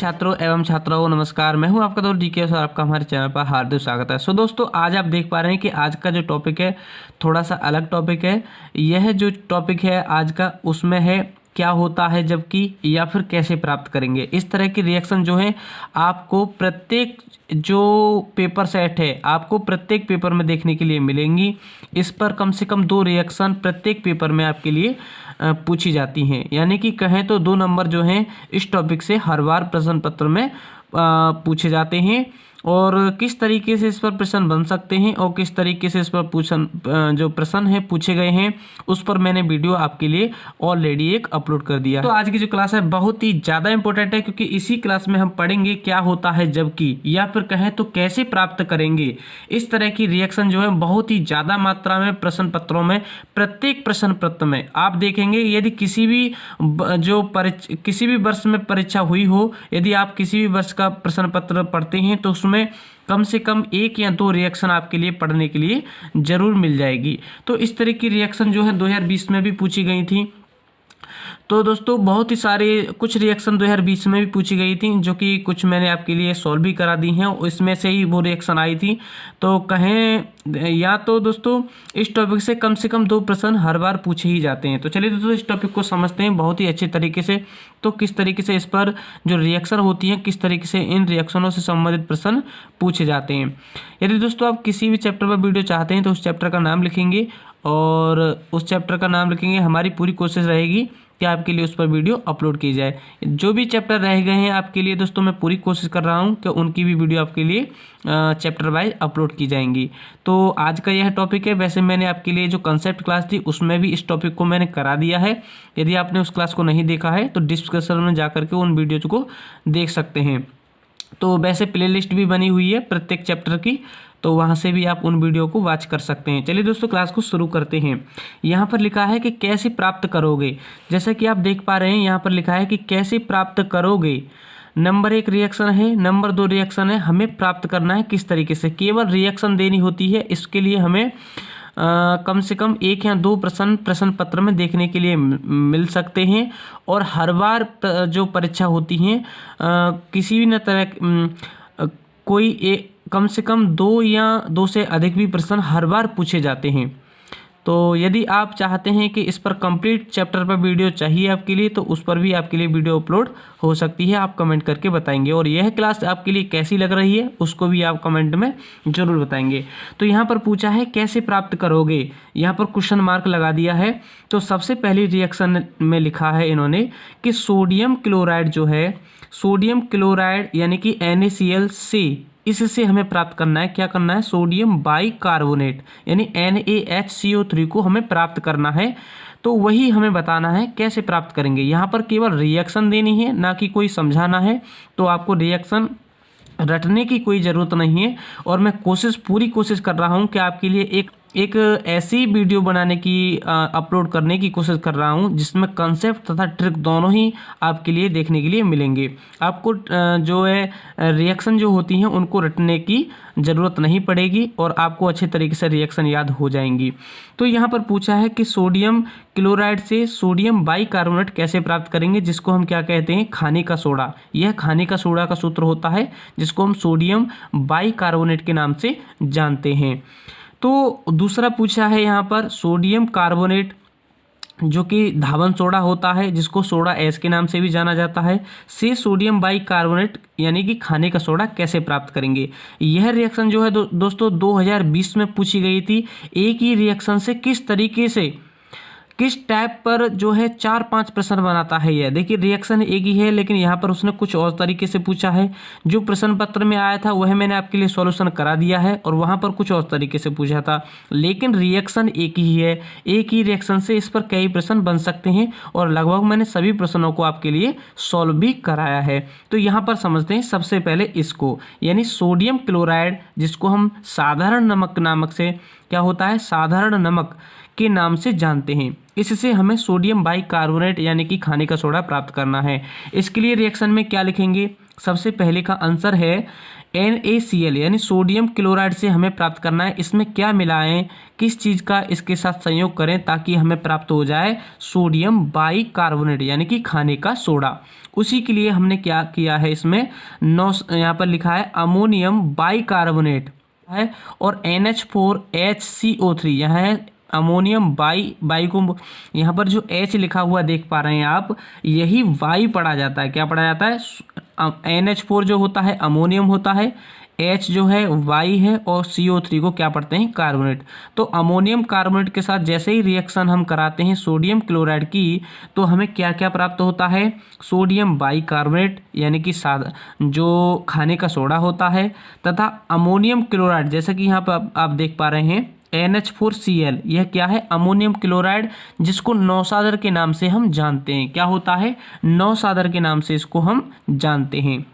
छात्रों एवं छात्राओं नमस्कार। मैं हूं आपका दोस्त डीके और आपका हमारे चैनल पर हार्दिक स्वागत है। सो दोस्तों, आज आप देख पा रहे हैं कि आज का जो टॉपिक है थोड़ा सा अलग टॉपिक है। यह जो टॉपिक है आज का उसमें है क्या होता है जबकि या फिर कैसे प्राप्त करेंगे। इस तरह की रिएक्शन जो है आपको प्रत्येक जो पेपर सेट है आपको प्रत्येक पेपर में देखने के लिए मिलेंगी। इस पर कम से कम 2 रिएक्शन प्रत्येक पेपर में आपके लिए पूछी जाती हैं, यानी कि कहें तो 2 नंबर जो हैं इस टॉपिक से हर बार प्रश्न पत्र में पूछे जाते हैं। और किस तरीके से इस पर प्रश्न बन सकते हैं और किस तरीके से इस पर जो प्रश्न है पूछे गए हैं उस पर मैंने वीडियो आपके लिए ऑलरेडी एक अपलोड कर दिया। तो आज की जो क्लास है बहुत ही ज़्यादा इंपॉर्टेंट है, क्योंकि इसी क्लास में हम पढ़ेंगे क्या होता है जबकि या फिर कहें तो कैसे प्राप्त करेंगे। इस तरह की रिएक्शन जो है बहुत ही ज़्यादा मात्रा में प्रश्न पत्रों में प्रत्येक प्रश्न पत्र में आप देखेंगे। यदि किसी भी किसी भी वर्ष में परीक्षा हुई हो, यदि आप किसी भी वर्ष का प्रश्न पत्र पढ़ते हैं तो उसमें कम से कम 1 या 2 रिएक्शन आपके लिए पढ़ने के लिए जरूर मिल जाएगी। तो इस तरह की रिएक्शन जो है 2020 में भी पूछी गई थी। तो दोस्तों बहुत ही सारे कुछ रिएक्शन 2020 में भी पूछी गई थी, जो कि कुछ मैंने आपके लिए सॉल्व भी करा दी हैं। इसमें से ही वो रिएक्शन आई थी। तो कहें या तो दोस्तों इस टॉपिक से कम 2 प्रश्न हर बार पूछे ही जाते हैं। तो चलिए दोस्तों इस टॉपिक को समझते हैं बहुत ही अच्छे तरीके से। तो किस तरीके से इस पर जो रिएक्शन होती हैं किस तरीके से इन रिएक्शनों से संबंधित प्रश्न पूछे जाते हैं। यदि दोस्तों आप किसी भी चैप्टर पर वीडियो चाहते हैं तो उस चैप्टर का नाम लिखेंगे और उस चैप्टर का नाम लिखेंगे। हमारी पूरी कोशिश रहेगी कि आपके लिए उस पर वीडियो अपलोड की जाए। जो भी चैप्टर रह गए हैं आपके लिए दोस्तों मैं पूरी कोशिश कर रहा हूं कि उनकी भी वीडियो आपके लिए चैप्टर वाइज अपलोड की जाएंगी। तो आज का यह टॉपिक है। वैसे मैंने आपके लिए जो कंसेप्ट क्लास थी उसमें भी इस टॉपिक को मैंने करा दिया है। यदि आपने उस क्लास को नहीं देखा है तो डिस्क्रिप्शन में जाकर के उन वीडियोज़ को देख सकते हैं। तो वैसे प्लेलिस्ट भी बनी हुई है प्रत्येक चैप्टर की, तो वहाँ से भी आप उन वीडियो को वॉच कर सकते हैं। चलिए दोस्तों क्लास को शुरू करते हैं। यहाँ पर लिखा है कि कैसे प्राप्त करोगे। जैसा कि आप देख पा रहे हैं यहाँ पर लिखा है कि कैसे प्राप्त करोगे। नंबर 1 रिएक्शन है, नंबर 2 रिएक्शन है। हमें प्राप्त करना है किस तरीके से, केवल रिएक्शन देनी होती है। इसके लिए हमें कम से कम 1 या 2 प्रश्न पत्र में देखने के लिए मिल सकते हैं। और हर बार जो परीक्षा होती हैं किसी भी न तरह कम से कम 2 या 2 से अधिक भी प्रश्न हर बार पूछे जाते हैं। तो यदि आप चाहते हैं कि इस पर कंप्लीट चैप्टर पर वीडियो चाहिए आपके लिए तो उस पर भी आपके लिए वीडियो अपलोड हो सकती है। आप कमेंट करके बताएंगे और यह क्लास आपके लिए कैसी लग रही है उसको भी आप कमेंट में ज़रूर बताएंगे। तो यहाँ पर पूछा है कैसे प्राप्त करोगे, यहाँ पर क्वेश्चन मार्क लगा दिया है। तो सबसे पहली रिएक्शन में लिखा है इन्होंने कि सोडियम क्लोराइड जो है, सोडियम क्लोराइड यानी कि NaCl से इससे हमें प्राप्त करना है। क्या करना है, सोडियम बाइकार्बोनेट यानी NaHCO3 को हमें प्राप्त करना है। तो वही हमें बताना है कैसे प्राप्त करेंगे। यहाँ पर केवल रिएक्शन देनी है, ना कि कोई समझाना है। तो आपको रिएक्शन रटने की कोई ज़रूरत नहीं है। और मैं पूरी कोशिश कर रहा हूँ कि आपके लिए एक ऐसी वीडियो बनाने की अपलोड करने की कोशिश कर रहा हूं जिसमें कंसेप्ट तथा ट्रिक दोनों ही आपके लिए देखने के लिए मिलेंगे। आपको जो है रिएक्शन जो होती हैं उनको रटने की ज़रूरत नहीं पड़ेगी और आपको अच्छे तरीके से रिएक्शन याद हो जाएंगी। तो यहाँ पर पूछा है कि सोडियम क्लोराइड से सोडियम बाइकार्बोनेट कैसे प्राप्त करेंगे, जिसको हम क्या कहते हैं, खाने का सोडा। यह खाने का सोडा का सूत्र होता है जिसको हम सोडियम बाइकार्बोनेट के नाम से जानते हैं। तो दूसरा पूछा है यहाँ पर सोडियम कार्बोनेट जो कि धावन सोडा होता है, जिसको सोडा ऐश के नाम से भी जाना जाता है, से सोडियम बाइकार्बोनेट यानी कि खाने का सोडा कैसे प्राप्त करेंगे। यह रिएक्शन जो है दोस्तों 2020 में पूछी गई थी। एक ही रिएक्शन से किस तरीके से किस टाइप पर जो है 4-5 प्रश्न बनाता है। यह देखिए रिएक्शन एक ही है लेकिन यहाँ पर उसने कुछ और तरीके से पूछा है। जो प्रश्न पत्र में आया था वह मैंने आपके लिए सॉल्यूशन करा दिया है और वहाँ पर कुछ और तरीके से पूछा था, लेकिन रिएक्शन एक ही है। एक ही रिएक्शन से इस पर कई प्रश्न बन सकते हैं और लगभग मैंने सभी प्रश्नों को आपके लिए सॉल्व भी कराया है। तो यहाँ पर समझते हैं सबसे पहले इसको, यानी सोडियम क्लोराइड जिसको हम साधारण नमक नामक से क्या होता है, साधारण नमक के नाम से जानते हैं। इससे हमें सोडियम बाइकार्बोनेट यानी कि खाने का सोडा प्राप्त करना है। इसके लिए रिएक्शन में क्या लिखेंगे, सबसे पहले का आंसर है NaCl यानी सोडियम क्लोराइड से हमें प्राप्त करना है। इसमें क्या मिलाएं, किस चीज़ का इसके साथ संयोग करें ताकि हमें प्राप्त हो जाए सोडियम बाइकार्बोनेट यानी कि खाने का सोडा। उसी के लिए हमने क्या किया है, इसमें यहाँ पर लिखा है अमोनियम बाइकार्बोनेट है और NH4HCO3 यहाँ है अमोनियम बाई को यहाँ पर जो H लिखा हुआ देख पा रहे हैं आप, यही वाई पढ़ा जाता है। क्या पढ़ा जाता है? NH4 जो होता है अमोनियम होता है, H जो है वाई है और CO3 को क्या पढ़ते हैं? कार्बोनेट। तो अमोनियम कार्बोनेट के साथ जैसे ही रिएक्शन हम कराते हैं सोडियम क्लोराइड की, तो हमें क्या क्या प्राप्त होता है? सोडियम बाइकार्बोनेट यानी कि सादा जो खाने का सोडा होता है, तथा अमोनियम क्लोराइड जैसे कि यहाँ पर आप देख पा रहे हैं NH4Cl, यह क्या है? अमोनियम क्लोराइड, जिसको नौसादर के नाम से हम जानते हैं। क्या होता है? नौसादर के नाम से इसको हम जानते हैं।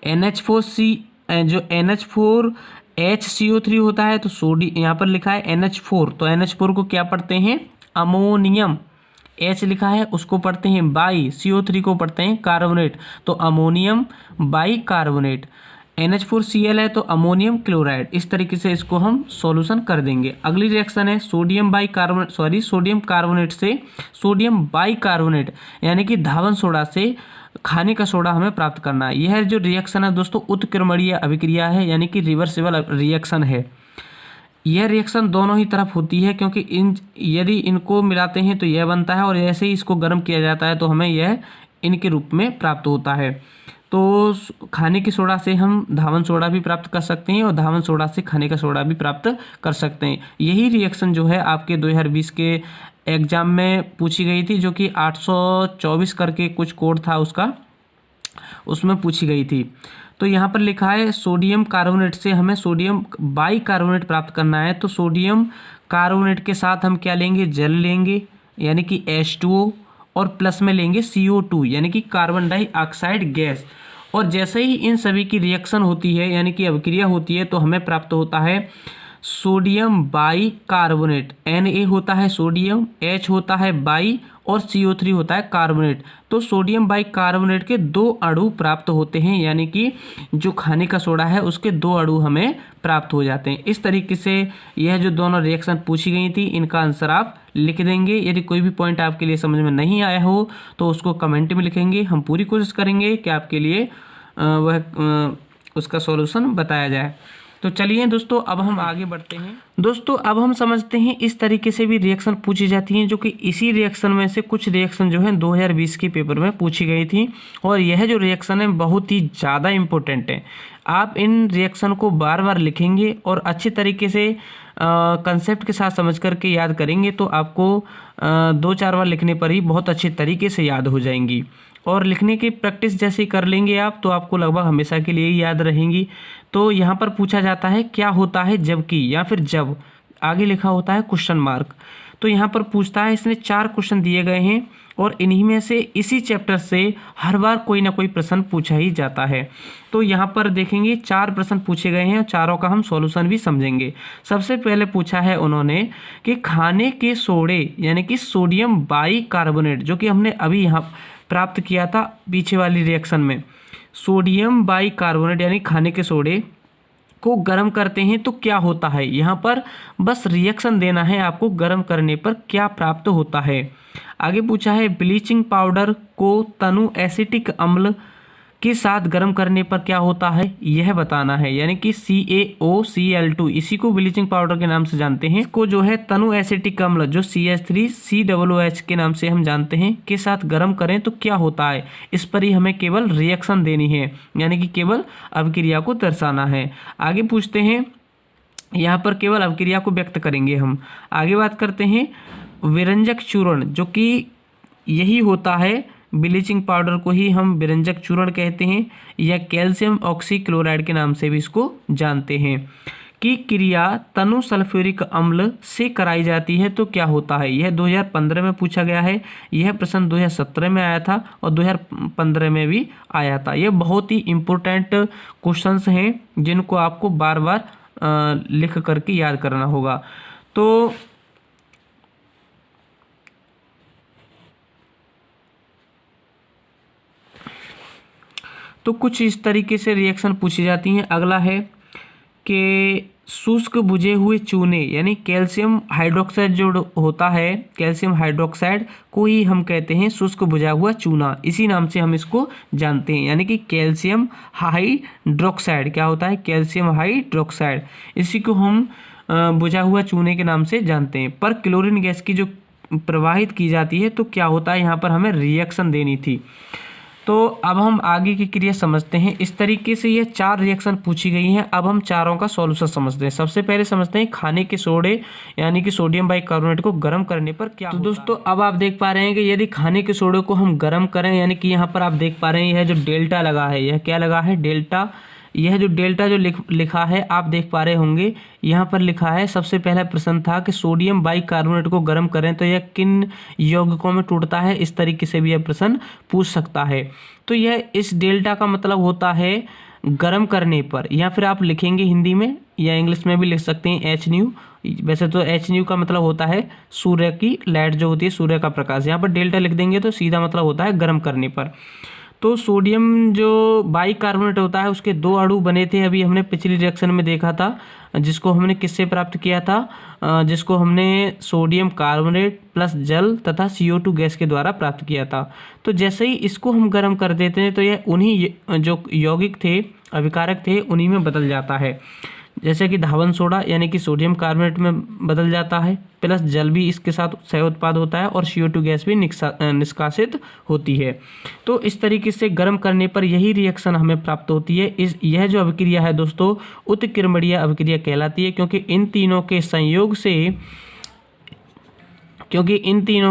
NH4C जो NH4HCO3 होता है, तो यहाँ पर लिखा है NH4, तो NH4 को क्या पढ़ते हैं? अमोनियम। H लिखा है उसको पढ़ते हैं बाई, CO3 को पढ़ते हैं कार्बोनेट, तो अमोनियम बाई कार्बोनेट। NH4Cl है तो अमोनियम क्लोराइड। इस तरीके से इसको हम सॉल्यूशन कर देंगे। अगली रिएक्शन है सोडियम कार्बोनेट से सोडियम बाइकार्बोनेट यानी कि धावन सोडा से खाने का सोडा हमें प्राप्त करना है। यह जो रिएक्शन है दोस्तों उत्क्रमणीय अभिक्रिया है यानी कि रिवर्सिबल रिएक्शन है। यह रिएक्शन दोनों ही तरफ होती है, क्योंकि यदि इनको मिलाते हैं तो यह बनता है और ऐसे ही इसको गर्म किया जाता है तो हमें यह इनके रूप में प्राप्त होता है। तो खाने की सोडा से हम धावन सोडा भी प्राप्त कर सकते हैं और धावन सोडा से खाने का सोडा भी प्राप्त कर सकते हैं। यही रिएक्शन जो है आपके 2020 के एग्जाम में पूछी गई थी, जो कि 824 करके कुछ कोड था उसका, उसमें पूछी गई थी। तो यहाँ पर लिखा है सोडियम कार्बोनेट से हमें सोडियम बाइकार्बोनेट प्राप्त करना है। तो सोडियम कार्बोनेट के साथ हम क्या लेंगे? जल लेंगे यानी कि H2O, और प्लस में लेंगे CO2 यानी कि कार्बन डाइऑक्साइड गैस। और जैसे ही इन सभी की रिएक्शन होती है यानी कि अभिक्रिया होती है तो हमें प्राप्त होता है सोडियम बाइकार्बोनेट। Na होता है सोडियम, H होता है बाई और CO3 होता है कार्बोनेट। तो सोडियम बाइकार्बोनेट के 2 अणु प्राप्त होते हैं यानी कि जो खाने का सोडा है उसके 2 अणु हमें प्राप्त हो जाते हैं। इस तरीके से यह जो दोनों रिएक्शन पूछी गई थी इनका आंसर आप लिख देंगे। यदि कोई भी पॉइंट आपके लिए समझ में नहीं आया हो तो उसको कमेंट में लिखेंगे। हम पूरी कोशिश करेंगे कि आपके लिए उसका सॉल्यूशन बताया जाए। तो चलिए दोस्तों अब हम आगे बढ़ते हैं। दोस्तों अब हम समझते हैं इस तरीके से भी रिएक्शन पूछी जाती हैं, जो कि इसी रिएक्शन में से कुछ रिएक्शन जो है 2020 के पेपर में पूछी गई थी। और यह जो रिएक्शन है बहुत ही ज़्यादा इम्पोर्टेंट है। आप इन रिएक्शन को बार बार लिखेंगे और अच्छी तरीके से कंसेप्ट के साथ समझ करके याद करेंगे तो आपको 2-4 बार लिखने पर ही बहुत अच्छे तरीके से याद हो जाएंगी। और लिखने की प्रैक्टिस जैसे ही कर लेंगे आप तो आपको लगभग हमेशा के लिए ही याद रहेंगी। तो यहाँ पर पूछा जाता है क्या होता है जबकि, या फिर जब, आगे लिखा होता है क्वेश्चन मार्क। तो यहाँ पर पूछता है, इसमें 4 क्वेश्चन दिए गए हैं और इन्हीं में से इसी चैप्टर से हर बार कोई ना कोई प्रश्न पूछा ही जाता है। तो यहाँ पर देखेंगे 4 प्रश्न पूछे गए हैं और चारों का हम सॉल्यूशन भी समझेंगे। सबसे पहले पूछा है उन्होंने कि खाने के सोडे यानी कि सोडियम बाइकार्बोनेट, जो कि हमने अभी यहाँ प्राप्त किया था पीछे वाली रिएक्शन में, सोडियम बाइकार्बोनेट यानी खाने के सोडे को गर्म करते हैं तो क्या होता है। यहाँ पर बस रिएक्शन देना है आपको, गर्म करने पर क्या प्राप्त होता है। आगे पूछा है ब्लीचिंग पाउडर को तनु एसिटिक अम्ल के साथ गर्म करने पर क्या होता है, यह बताना है। यानी कि CaOCl2, इसी को ब्लीचिंग पाउडर के नाम से जानते हैं। इसको जो है तनु एसिटिक अम्ल जो CH3COOH के नाम से हम जानते हैं के साथ गर्म करें तो क्या होता है। इस पर ही हमें केवल रिएक्शन देनी है, यानी कि केवल अभिक्रिया को दर्शाना है। आगे पूछते हैं, यहाँ पर केवल अभिक्रिया को व्यक्त करेंगे हम। आगे बात करते हैं विरंजक चूर्ण, जो कि यही होता है, ब्लीचिंग पाउडर को ही हम विरंजक चूर्ण कहते हैं या कैल्शियम ऑक्सीक्लोराइड के नाम से भी इसको जानते हैं। कि क्रिया तनु सल्फ्यूरिक अम्ल से कराई जाती है तो क्या होता है। यह 2015 में पूछा गया है। यह प्रश्न 2017 में आया था और 2015 में भी आया था। यह बहुत ही इम्पोर्टेंट क्वेश्चंस हैं जिनको आपको बार बार लिख करके याद करना होगा। तो कुछ इस तरीके से रिएक्शन पूछी जाती हैं। अगला है कि शुष्क बुझे हुए चूने यानी कैल्शियम हाइड्रोक्साइड जो होता है, कैल्शियम हाइड्रोक्साइड को ही हम कहते हैं शुष्क बुझा हुआ चूना, इसी नाम से हम इसको जानते हैं। यानी कि कैल्शियम हाइड्रोक्साइड क्या होता है, कैल्शियम हाइड्रोक्साइड, इसी को हम बुझा हुआ चूने के नाम से जानते हैं। पर क्लोरीन गैस की जो प्रवाहित की जाती है तो क्या होता है, यहाँ पर हमें रिएक्शन देनी थी। तो अब हम आगे की क्रिया समझते हैं। इस तरीके से ये 4 रिएक्शन पूछी गई हैं। अब हम चारों का सॉल्यूशन समझते हैं। सबसे पहले समझते हैं खाने के सोडे यानी कि सोडियम बाइकार्बोनेट को गर्म करने पर क्या होता है। दोस्तों अब आप देख पा रहे हैं कि यदि खाने के सोडे को हम गर्म करें, यानी कि यहाँ पर आप देख पा रहे हैं यह जो डेल्टा लगा है, यह क्या लगा है, डेल्टा। यह जो डेल्टा जो लिखा है आप देख पा रहे होंगे, यहाँ पर लिखा है सबसे पहला प्रश्न था कि सोडियम बाइकार्बोनेट को गर्म करें तो यह किन यौगिकों में टूटता है। इस तरीके से भी यह प्रश्न पूछ सकता है। तो यह इस डेल्टा का मतलब होता है गर्म करने पर, या फिर आप लिखेंगे हिंदी में या इंग्लिश में भी लिख सकते हैं एच न्यू। वैसे तो एच न्यू का मतलब होता है सूर्य की लाइट जो होती है, सूर्य का प्रकाश। यहाँ पर डेल्टा लिख देंगे तो सीधा मतलब होता है गर्म करने पर। तो सोडियम जो बाइकार्बोनेट होता है उसके 2 अणु बने थे, अभी हमने पिछली रिएक्शन में देखा था, जिसको हमने किससे प्राप्त किया था, जिसको हमने सोडियम कार्बोनेट प्लस जल तथा CO2 गैस के द्वारा प्राप्त किया था। तो जैसे ही इसको हम गर्म कर देते हैं तो यह उन्हीं जो यौगिक थे, अभिकारक थे, उन्हीं में बदल जाता है। जैसे कि धावन सोडा यानी कि सोडियम कार्बोनेट में बदल जाता है, प्लस जल भी इसके साथ सह उत्पाद होता है और CO2 गैस भी निष्कासित होती है। तो इस तरीके से गर्म करने पर यही रिएक्शन हमें प्राप्त होती है। यह जो अभिक्रिया है दोस्तों उत्क्रमणीय अभिक्रिया कहलाती है, क्योंकि इन तीनों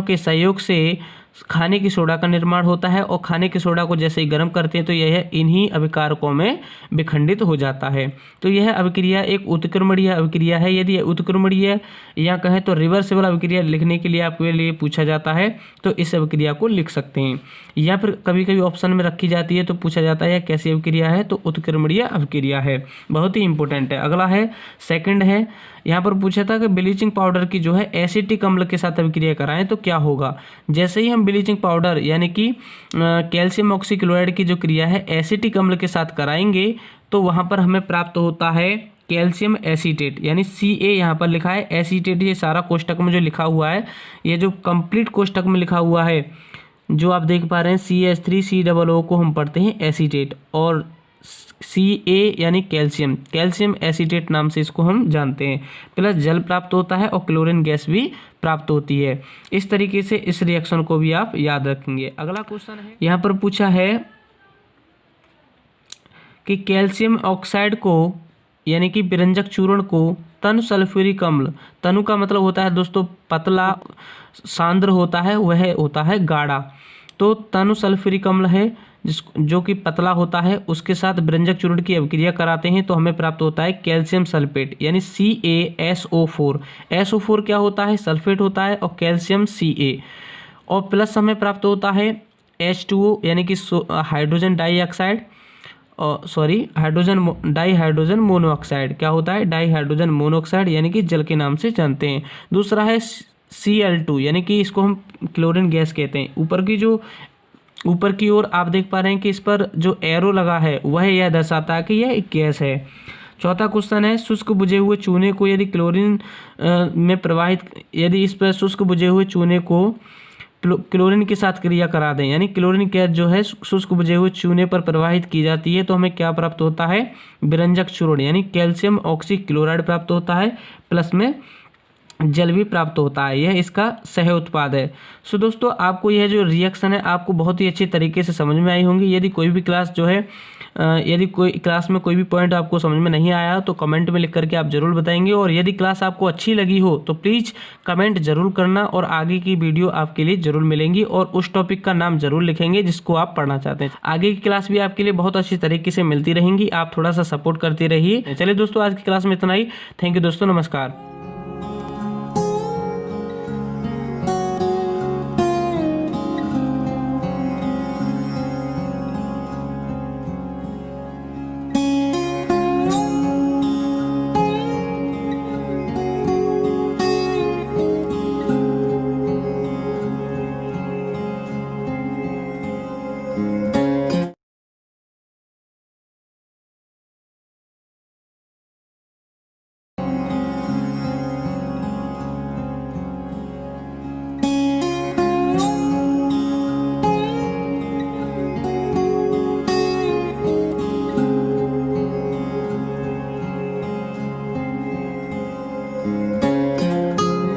के संयोग से खाने की सोडा का निर्माण होता है, और खाने की सोडा को जैसे ही गर्म करते हैं तो यह इन्हीं अभिकारकों में विखंडित हो जाता है। तो यह अभिक्रिया एक उत्क्रमणीय अभिक्रिया है। यदि उत्क्रमणीय या कहें तो रिवर्सिबल अभिक्रिया लिखने के लिए आपके लिए पूछा जाता है तो इस अभिक्रिया को लिख सकते हैं, या फिर कभी कभी ऑप्शन में रखी जाती है तो पूछा जाता है कैसी अभिक्रिया है, तो उत्क्रमणीय अभिक्रिया है। बहुत ही इंपॉर्टेंट है। अगला है सेकंड है, यहाँ पर पूछा था कि ब्लीचिंग पाउडर की जो है एसिटिक अम्ल के साथ अभिक्रिया कराएं तो क्या होगा। जैसे ही हम ब्लीचिंग पाउडर यानी कि कैल्शियम ऑक्सीक्लोराइड की जो क्रिया है एसिटिक अम्ल के साथ कराएंगे तो वहाँ पर हमें प्राप्त होता है कैल्शियम एसीटेट, यानी Ca यहाँ पर लिखा है, एसीटेट ये सारा कोष्टक में जो लिखा हुआ है, ये जो कंप्लीट कोष्टक में लिखा हुआ है जो आप देख पा रहे हैं CH3COO को हम पढ़ते हैं एसीटेट, और Ca यानी कैल्शियम एसीटेट नाम से इसको हम जानते हैं। प्लस जल प्राप्त होता है और क्लोरीन गैस भी प्राप्त होती है। इस तरीके से इस रिएक्शन को भी आप याद रखेंगे। अगला क्वेश्चन है, यहाँ पर पूछा है कि कैल्शियम ऑक्साइड को यानी कि विरंजक चूर्ण को तनु सल्फ्यूरिक अम्ल, तनु का मतलब होता है दोस्तों पतला, सांद्र होता है, वह होता है गाढ़ा। तो तनु सल्फ्यूरिक अम्ल है जो कि पतला होता है, उसके साथ विरंजक चूर्ण की अभिक्रिया कराते हैं तो हमें प्राप्त होता है कैल्शियम सल्फेट यानी CaSO4। SO4 क्या होता है, सल्फेट होता है, और कैल्शियम Ca, और प्लस हमें प्राप्त होता है H2O यानी कि हाइड्रोजन डाइऑक्साइड, डाईहाइड्रोजन मोनोऑक्साइड। क्या होता है, डाईहाइड्रोजन मोनोऑक्साइड यानी कि जल के नाम से जानते हैं। दूसरा है Cl2 यानी कि इसको हम क्लोरीन गैस कहते हैं। ऊपर की ओर आप देख पा रहे हैं कि इस पर जो एरो लगा है वह यह दर्शाता है कि यह एक गैस है। चौथा क्वेश्चन है, शुष्क बुझे हुए चूने को यदि क्लोरीन में प्रवाहित, यदि इस पर शुष्क बुझे हुए चूने को क्लोरीन के साथ क्रिया करा दें, यानी क्लोरीन गैस जो है शुष्क बुझे हुए चूने पर प्रवाहित की जाती है तो हमें क्या प्राप्त होता है, विरंजक चूर्ण यानी कैल्शियम ऑक्सीक्लोराइड प्राप्त होता है, प्लस में जल भी प्राप्त होता है। यह इसका सह उत्पाद है। सो दोस्तों आपको यह जो रिएक्शन है आपको बहुत ही अच्छे तरीके से समझ में आई होंगी। यदि कोई भी क्लास जो है यदि कोई क्लास में कोई भी पॉइंट आपको समझ में नहीं आया तो कमेंट में लिख करके आप ज़रूर बताएंगे, और यदि क्लास आपको अच्छी लगी हो तो प्लीज़ कमेंट ज़रूर करना, और आगे की वीडियो आपके लिए ज़रूर मिलेंगी, और उस टॉपिक का नाम ज़रूर लिखेंगे जिसको आप पढ़ना चाहते हैं। आगे की क्लास भी आपके लिए बहुत अच्छी तरीके से मिलती रहेंगी, आप थोड़ा सा सपोर्ट करते रहिए। चलिए दोस्तों आज की क्लास में इतना ही। थैंक यू दोस्तों, नमस्कार।